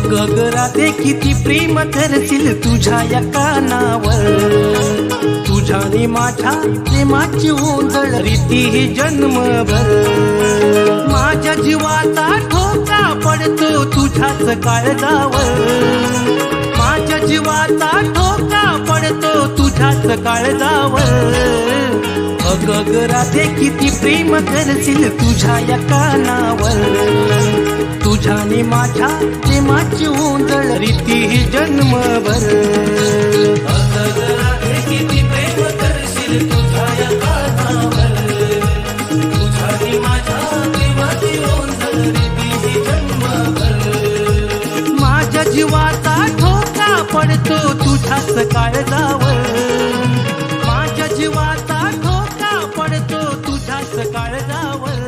गगराते किती प्रेम करशील तुझ्या या कानावर, तुझ्याने माझ्या प्रेमाची ओंजळ रीती ही जन्मभर. माझ्या जीवाचा ठोका पडतो तुझ्याच काळजावर, माझ्या जीवाचा ठोका पडतो तुझ्याच काळजावर. गगराते किती प्रेम करशील तुझ्या या कानावर, तुझ्याने माझ्या प्रेमाची ओंजळ रीती ही जन्मभर. गगराते किती प्रेम करशील तुझ्या या कानावर, तुझ्याने माझ्या प्रेमाची ओंजळ रीती ही जन्मभर. माझ्या जीवाचा ठोका पडतो तुझ्याच काळजावर, माझ्या जीवाचा ठोका पडतो तुझ्याच काळजावर.